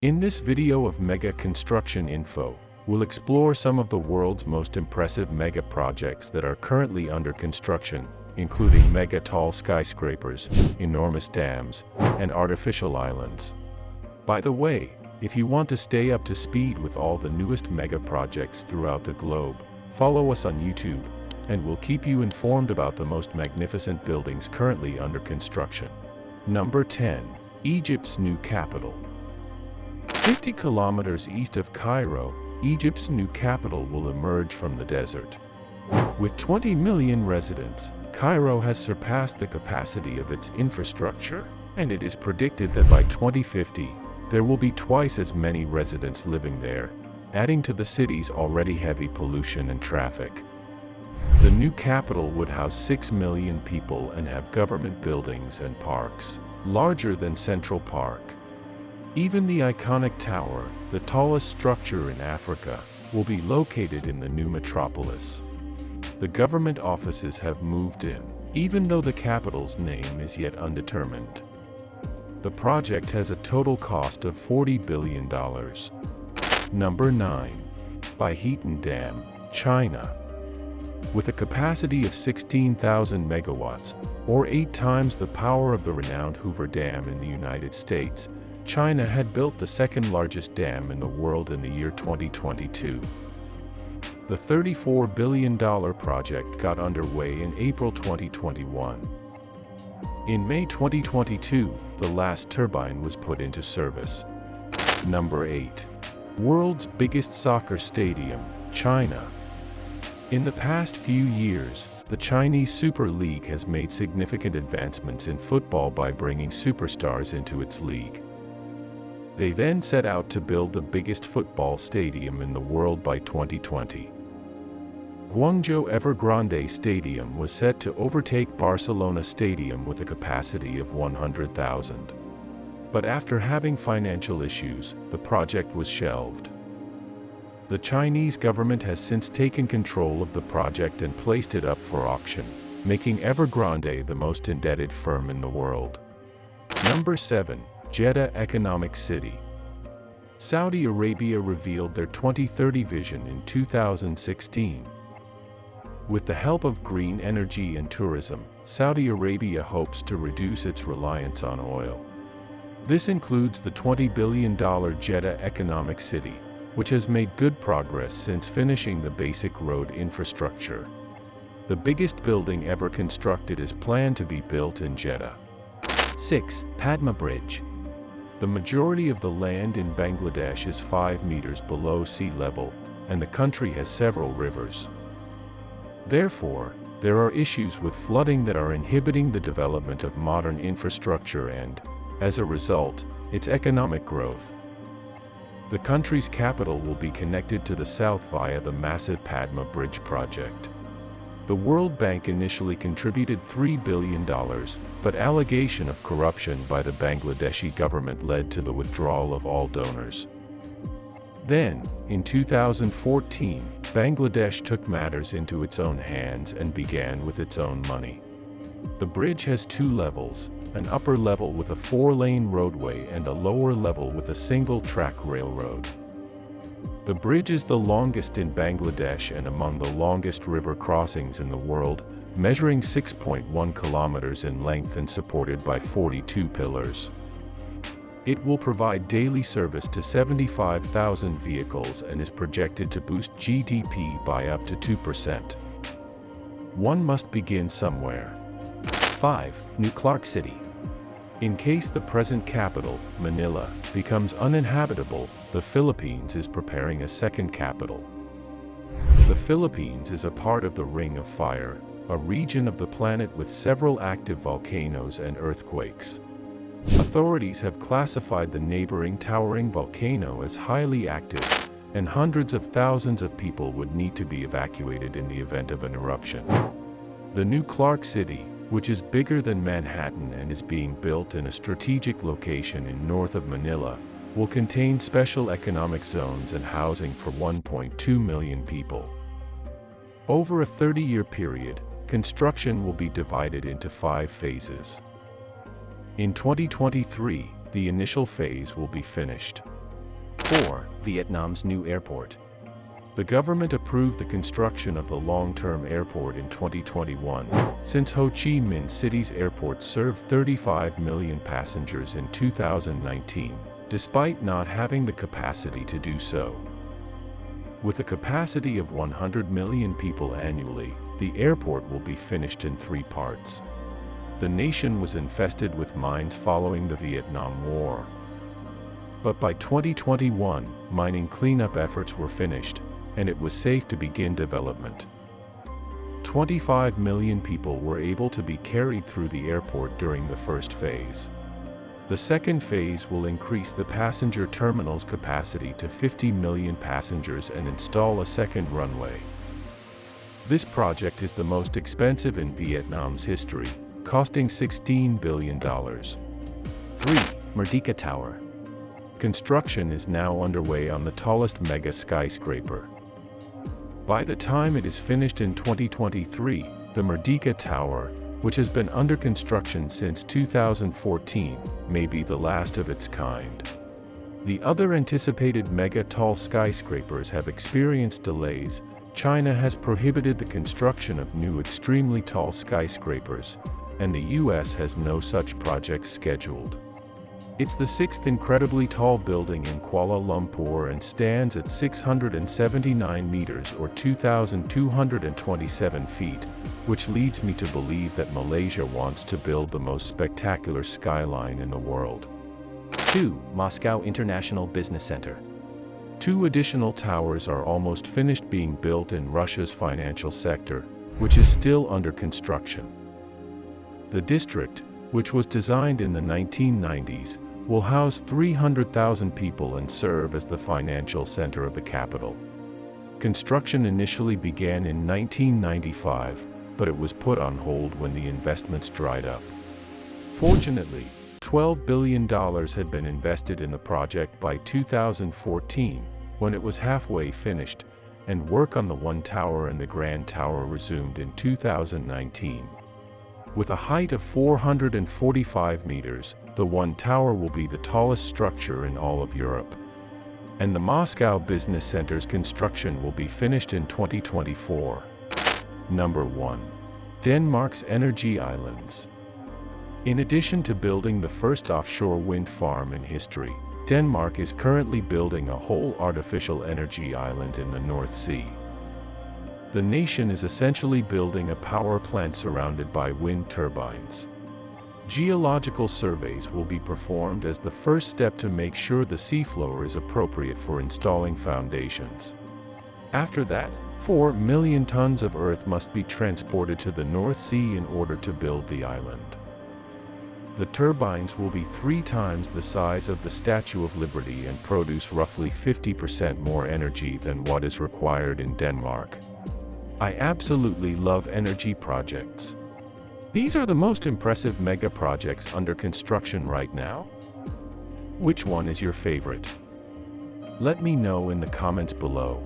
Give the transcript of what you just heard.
In this video of Mega Construction Info, we'll explore some of the world's most impressive mega projects that are currently under construction, including mega tall skyscrapers, enormous dams, and artificial islands. By the way, if you want to stay up to speed with all the newest mega projects throughout the globe, follow us on YouTube, and we'll keep you informed about the most magnificent buildings currently under construction. Number 10. Egypt's new capital. 50 kilometers east of Cairo, Egypt's new capital will emerge from the desert. With 20 million residents, Cairo has surpassed the capacity of its infrastructure, and it is predicted that by 2050, there will be twice as many residents living there, adding to the city's already heavy pollution and traffic. The new capital would house 6 million people and have government buildings and parks, larger than Central Park. Even the iconic tower, the tallest structure in Africa, will be located in the new metropolis. The government offices have moved in, even though the capital's name is yet undetermined. The project has a total cost of $40 billion. Number 9. Baihetan Dam, China. With a capacity of 16,000 megawatts, or 8 times the power of the renowned Hoover Dam in the United States, China had built the second largest dam in the world in the year 2022. The $34 billion project got underway in April 2021. In May 2022, the last turbine was put into service. Number 8. World's biggest soccer stadium, China. In the past few years, the Chinese Super League has made significant advancements in football by bringing superstars into its league. They then set out to build the biggest football stadium in the world by 2020. Guangzhou Evergrande Stadium was set to overtake Barcelona Stadium with a capacity of 100,000. But after having financial issues, the project was shelved. The Chinese government has since taken control of the project and placed it up for auction, making Evergrande the most indebted firm in the world. Number 7. Jeddah Economic City. Saudi Arabia revealed their 2030 vision in 2016. With the help of green energy and tourism, Saudi Arabia hopes to reduce its reliance on oil. This includes the $20 billion Jeddah Economic City, which has made good progress since finishing the basic road infrastructure. The biggest building ever constructed is planned to be built in Jeddah. 6. Padma Bridge. The majority of the land in Bangladesh is 5 meters below sea level, and the country has several rivers. Therefore, there are issues with flooding that are inhibiting the development of modern infrastructure and, as a result, its economic growth. The country's capital will be connected to the south via the massive Padma Bridge project. The World Bank initially contributed $3 billion, but allegation of corruption by the Bangladeshi government led to the withdrawal of all donors. Then, in 2014, Bangladesh took matters into its own hands and began with its own money. The bridge has 2 levels, an upper level with a 4-lane roadway and a lower level with a single-track railroad. The bridge is the longest in Bangladesh and among the longest river crossings in the world, measuring 6.1 kilometers in length and supported by 42 pillars. It will provide daily service to 75,000 vehicles and is projected to boost GDP by up to 2%. One must begin somewhere. 5. New Clark City. In case the present capital, Manila, becomes uninhabitable, the Philippines is preparing a second capital. The Philippines is a part of the Ring of Fire, a region of the planet with several active volcanoes and earthquakes. Authorities have classified the neighboring towering volcano as highly active, and hundreds of thousands of people would need to be evacuated in the event of an eruption. The new Clark City, which is bigger than Manhattan and is being built in a strategic location in north of Manila, will contain special economic zones and housing for 1.2 million people. Over a 30-year period, construction will be divided into 5 phases. In 2023, the initial phase will be finished. 4. Vietnam's new airport. The government approved the construction of the long-term airport in 2021, since Ho Chi Minh City's airport served 35 million passengers in 2019, despite not having the capacity to do so. With a capacity of 100 million people annually, the airport will be finished in 3 parts. The nation was infested with mines following the Vietnam War. But by 2021, mining cleanup efforts were finished, and it was safe to begin development. 25 million people were able to be carried through the airport during the first phase. The second phase will increase the passenger terminal's capacity to 50 million passengers and install a second runway. This project is the most expensive in Vietnam's history, costing $16 billion. 3. Merdeka Tower. Construction is now underway on the tallest mega skyscraper. By the time it is finished in 2023, the Merdeka Tower, which has been under construction since 2014, may be the last of its kind. The other anticipated mega-tall skyscrapers have experienced delays. China has prohibited the construction of new extremely tall skyscrapers, and the US has no such projects scheduled. It's the 6th incredibly tall building in Kuala Lumpur and stands at 679 meters or 2,227 feet, which leads me to believe that Malaysia wants to build the most spectacular skyline in the world. 2. Moscow International Business Center. 2 additional towers are almost finished being built in Russia's financial sector, which is still under construction. The district, which was designed in the 1990s, will house 300,000 people and serve as the financial center of the capital. Construction initially began in 1995, but it was put on hold when the investments dried up. Fortunately, $12 billion had been invested in the project by 2014, when it was halfway finished, and work on the One Tower and the Grand Tower resumed in 2019. With a height of 445 meters, the One Tower will be the tallest structure in all of Europe. And the Moscow Business Center's construction will be finished in 2024. Number 1. Denmark's energy islands. In addition to building the first offshore wind farm in history, Denmark is currently building a whole artificial energy island in the North Sea. The nation is essentially building a power plant surrounded by wind turbines. Geological surveys will be performed as the first step to make sure the seafloor is appropriate for installing foundations. After that, 4 million tons of earth must be transported to the North Sea in order to build the island. The turbines will be 3 times the size of the Statue of Liberty and produce roughly 50% more energy than what is required in Denmark. I absolutely love energy projects. These are the most impressive mega projects under construction right now. Which one is your favorite? Let me know in the comments below.